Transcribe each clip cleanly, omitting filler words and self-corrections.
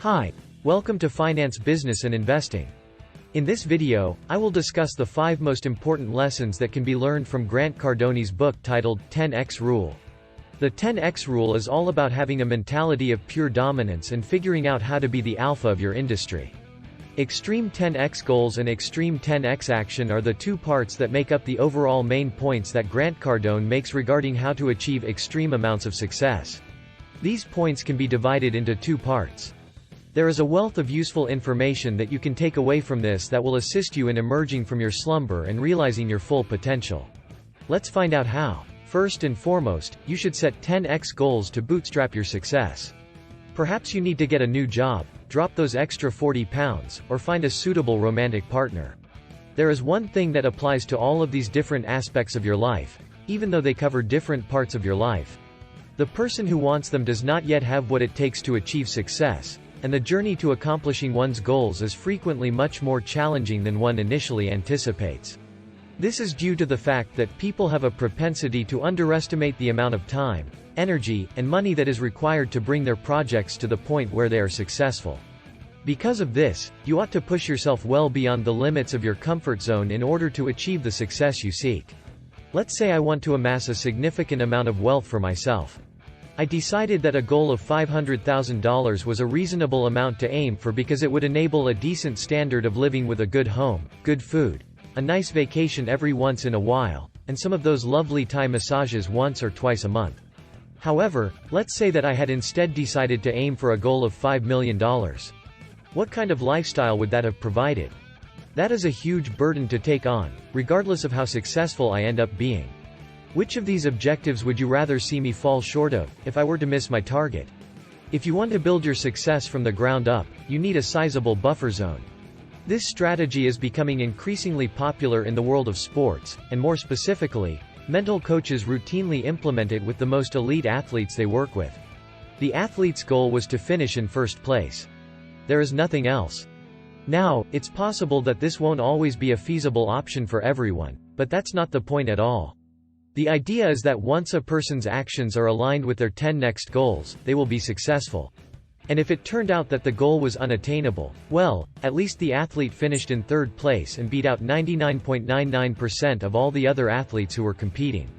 Hi, welcome to Finance, Business and Investing. In this video, I will discuss the 5 most important lessons that can be learned from Grant Cardone's book titled 10x Rule. The 10x Rule is all about having a mentality of pure dominance and figuring out how to be the alpha of your industry. Extreme 10x goals and extreme 10x action are the two parts that make up the overall main points that Grant Cardone makes regarding how to achieve extreme amounts of success. These points can be divided into 2 parts. There is a wealth of useful information that you can take away from this that will assist you in emerging from your slumber and realizing your full potential. Let's find out how. First and foremost, you should set 10x goals to bootstrap your success. Perhaps you need to get a new job, drop those extra 40 pounds, or find a suitable romantic partner. There is one thing that applies to all of these different aspects of your life, even though they cover different parts of your life. The person who wants them does not yet have what it takes to achieve success, and the journey to accomplishing one's goals is frequently much more challenging than one initially anticipates. This is due to the fact that people have a propensity to underestimate the amount of time, energy, and money that is required to bring their projects to the point where they are successful. Because of this, you ought to push yourself well beyond the limits of your comfort zone in order to achieve the success you seek. Let's say I want to amass a significant amount of wealth for myself. I decided that a goal of $500,000 was a reasonable amount to aim for because it would enable a decent standard of living with a good home, good food, a nice vacation every once in a while, and some of those lovely Thai massages once or twice a month. However, let's say that I had instead decided to aim for a goal of $5 million. What kind of lifestyle would that have provided? That is a huge burden to take on, regardless of how successful I end up being. Which of these objectives would you rather see me fall short of, if I were to miss my target? If you want to build your success from the ground up, you need a sizable buffer zone. This strategy is becoming increasingly popular in the world of sports, and more specifically, mental coaches routinely implement it with the most elite athletes they work with. The athlete's goal was to finish in first place. There is nothing else. Now, it's possible that this won't always be a feasible option for everyone, but that's not the point at all. The idea is that once a person's actions are aligned with their 10 next goals, they will be successful. And if it turned out that the goal was unattainable, well, at least the athlete finished in third place and beat out 99.99% of all the other athletes who were competing.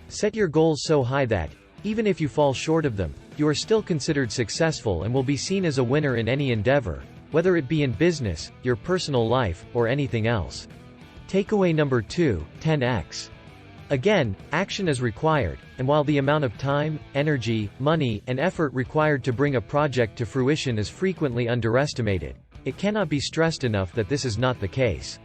Set your goals so high that, even if you fall short of them, you are still considered successful and will be seen as a winner in any endeavor, whether it be in business, your personal life, or anything else. Takeaway number 2, 10x. Again, action is required, and while the amount of time, energy, money, and effort required to bring a project to fruition is frequently underestimated, it cannot be stressed enough that this is not the case.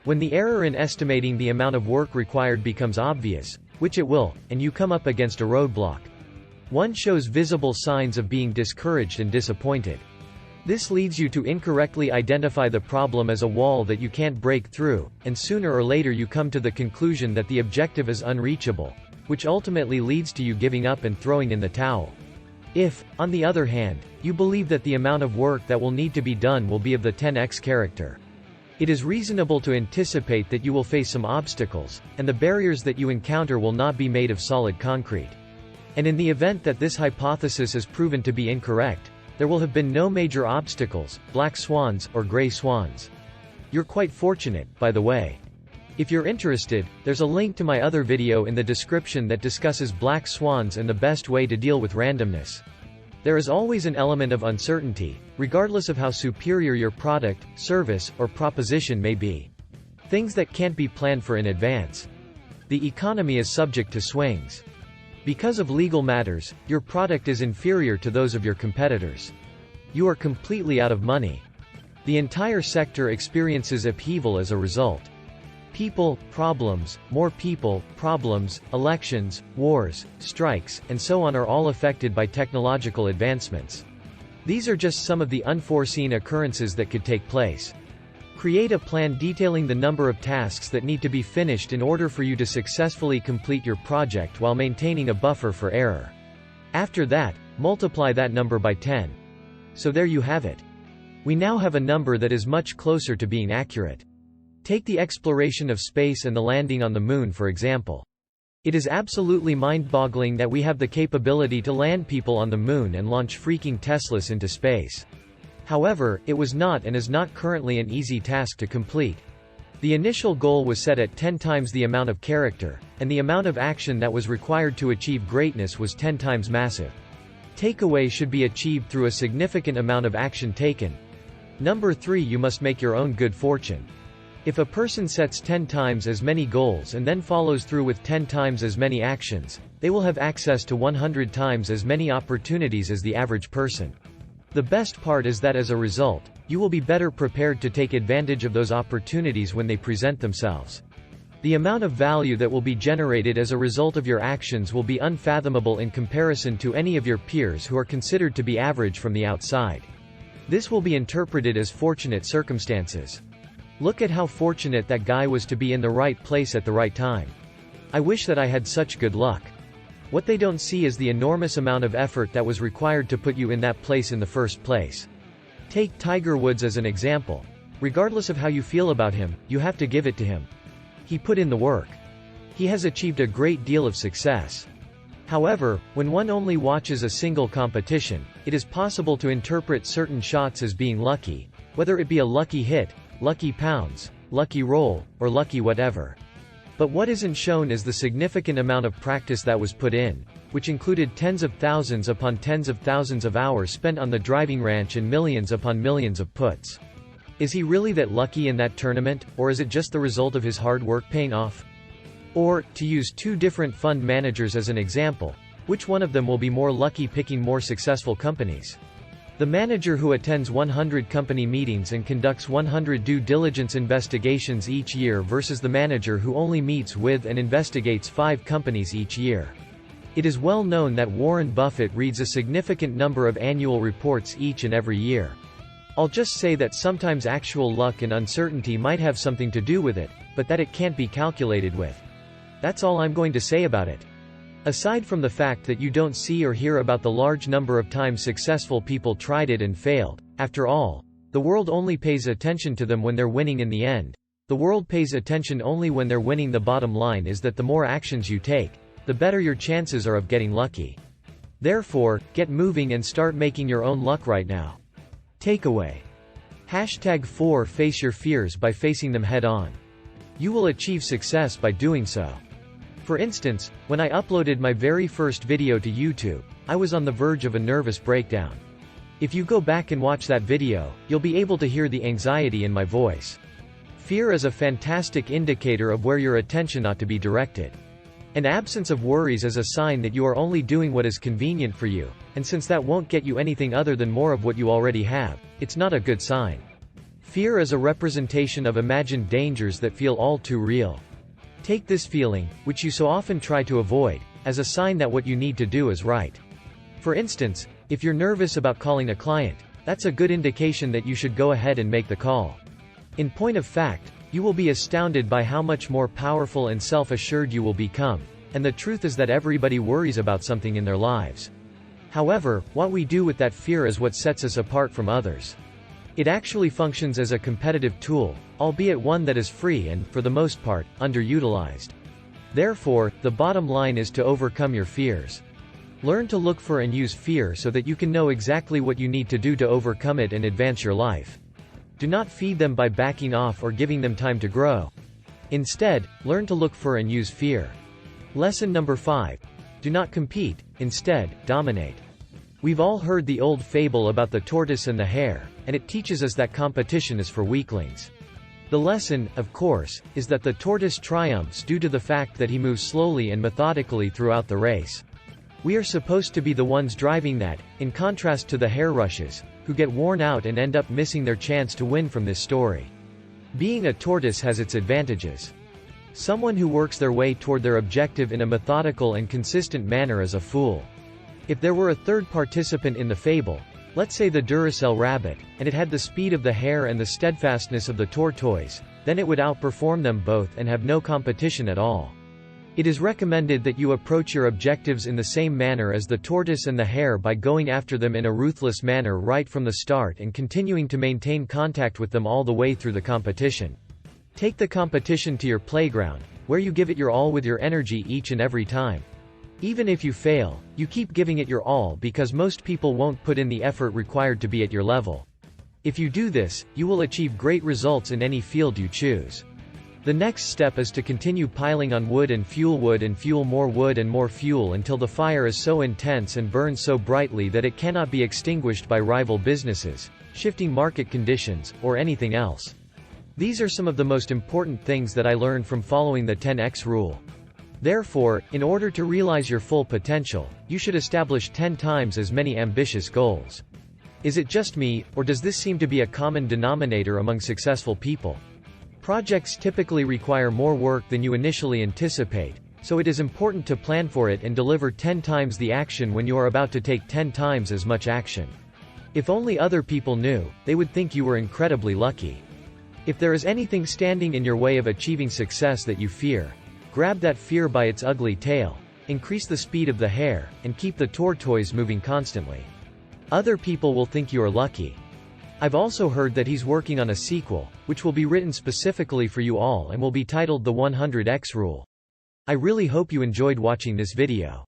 When the error in estimating the amount of work required becomes obvious, which it will, and you come up against a roadblock, one shows visible signs of being discouraged and disappointed. This leads you to incorrectly identify the problem as a wall that you can't break through, and sooner or later you come to the conclusion that the objective is unreachable, which ultimately leads to you giving up and throwing in the towel. If, on the other hand, you believe that the amount of work that will need to be done will be of the 10x character, it is reasonable to anticipate that you will face some obstacles, and the barriers that you encounter will not be made of solid concrete. And in the event that this hypothesis is proven to be incorrect, there will have been no major obstacles, black swans, or gray swans. You're quite fortunate, by the way. If you're interested, there's a link to my other video in the description that discusses black swans and the best way to deal with randomness. There is always an element of uncertainty, regardless of how superior your product, service, or proposition may be. Things that can't be planned for in advance. The economy is subject to swings. Because of legal matters, your product is inferior to those of your competitors. You are completely out of money. The entire sector experiences upheaval as a result. People, problems, more people, problems, elections, wars, strikes, and so on are all affected by technological advancements. These are just some of the unforeseen occurrences that could take place. Create a plan detailing the number of tasks that need to be finished in order for you to successfully complete your project while maintaining a buffer for error. After that, multiply that number by 10. So there you have it. We now have a number that is much closer to being accurate. Take the exploration of space and the landing on the moon for example. It is absolutely mind-boggling that we have the capability to land people on the moon and launch freaking Teslas into space. However, it was not and is not currently an easy task to complete. The initial goal was set at 10 times the amount of character, and the amount of action that was required to achieve greatness was 10 times massive. Takeaway should be achieved through a significant amount of action taken. Number 3, you must make your own good fortune. If a person sets 10 times as many goals and then follows through with 10 times as many actions, they will have access to 100 times as many opportunities as the average person. The best part is that as a result, you will be better prepared to take advantage of those opportunities when they present themselves. The amount of value that will be generated as a result of your actions will be unfathomable in comparison to any of your peers who are considered to be average from the outside. This will be interpreted as fortunate circumstances. Look at how fortunate that guy was to be in the right place at the right time. I wish that I had such good luck. What they don't see is the enormous amount of effort that was required to put you in that place in the first place. Take Tiger Woods as an example. Regardless of how you feel about him, you have to give it to him. He put in the work. He has achieved a great deal of success. However, when one only watches a single competition, it is possible to interpret certain shots as being lucky, whether it be a lucky hit, lucky pounds, lucky roll, or lucky whatever. But what isn't shown is the significant amount of practice that was put in, which included tens of thousands upon tens of thousands of hours spent on the driving range and millions upon millions of puts. Is he really that lucky in that tournament, or is it just the result of his hard work paying off? Or, to use two different fund managers as an example, which one of them will be more lucky picking more successful companies? The manager who attends 100 company meetings and conducts 100 due diligence investigations each year versus the manager who only meets with and investigates 5 companies each year. It is well known that Warren Buffett reads a significant number of annual reports each and every year. I'll just say that sometimes actual luck and uncertainty might have something to do with it, but that it can't be calculated with. That's all I'm going to say about it. Aside from the fact that you don't see or hear about the large number of times successful people tried it and failed, after all, the world only pays attention to them when they're winning in the end. The world pays attention only when they're winning. The bottom line is that the more actions you take, the better your chances are of getting lucky. Therefore, get moving and start making your own luck right now. Takeaway. #4 Face your fears by facing them head on. You will achieve success by doing so. For instance, when I uploaded my very first video to YouTube, I was on the verge of a nervous breakdown. If you go back and watch that video, you'll be able to hear the anxiety in my voice. Fear is a fantastic indicator of where your attention ought to be directed. An absence of worries is a sign that you are only doing what is convenient for you, and since that won't get you anything other than more of what you already have, it's not a good sign. Fear is a representation of imagined dangers that feel all too real. Take this feeling, which you so often try to avoid, as a sign that what you need to do is right. For instance, if you're nervous about calling a client, that's a good indication that you should go ahead and make the call. In point of fact, you will be astounded by how much more powerful and self-assured you will become, and the truth is that everybody worries about something in their lives. However, what we do with that fear is what sets us apart from others. It actually functions as a competitive tool, albeit one that is free and, for the most part, underutilized. Therefore, the bottom line is to overcome your fears. Learn to look for and use fear so that you can know exactly what you need to do to overcome it and advance your life. Do not feed them by backing off or giving them time to grow. Instead, learn to look for and use fear. Lesson number 5. Do not compete, instead, dominate. We've all heard the old fable about the tortoise and the hare, and it teaches us that competition is for weaklings. The lesson, of course, is that the tortoise triumphs due to the fact that he moves slowly and methodically throughout the race. We are supposed to be the ones driving that, in contrast to the hare rushes, who get worn out and end up missing their chance to win from this story. Being a tortoise has its advantages. Someone who works their way toward their objective in a methodical and consistent manner is a fool. If there were a third participant in the fable, let's say the Duracell rabbit, and it had the speed of the hare and the steadfastness of the tortoise, then it would outperform them both and have no competition at all. It is recommended that you approach your objectives in the same manner as the tortoise and the hare by going after them in a ruthless manner right from the start and continuing to maintain contact with them all the way through the competition. Take the competition to your playground, where you give it your all with your energy each and every time. Even if you fail, you keep giving it your all because most people won't put in the effort required to be at your level. If you do this, you will achieve great results in any field you choose. The next step is to continue piling on wood and fuel more wood and more fuel until the fire is so intense and burns so brightly that it cannot be extinguished by rival businesses, shifting market conditions, or anything else. These are some of the most important things that I learned from following the 10x rule. Therefore, in order to realize your full potential, you should establish 10 times as many ambitious goals. Is it just me, or does this seem to be a common denominator among successful people? Projects typically require more work than you initially anticipate, so it is important to plan for it and deliver 10 times the action when you are about to take 10 times as much action. If only other people knew, they would think you were incredibly lucky. If there is anything standing in your way of achieving success that you fear, grab that fear by its ugly tail, increase the speed of the hare, and keep the tortoise moving constantly. Other people will think you are lucky. I've also heard that he's working on a sequel, which will be written specifically for you all and will be titled The 100x Rule. I really hope you enjoyed watching this video.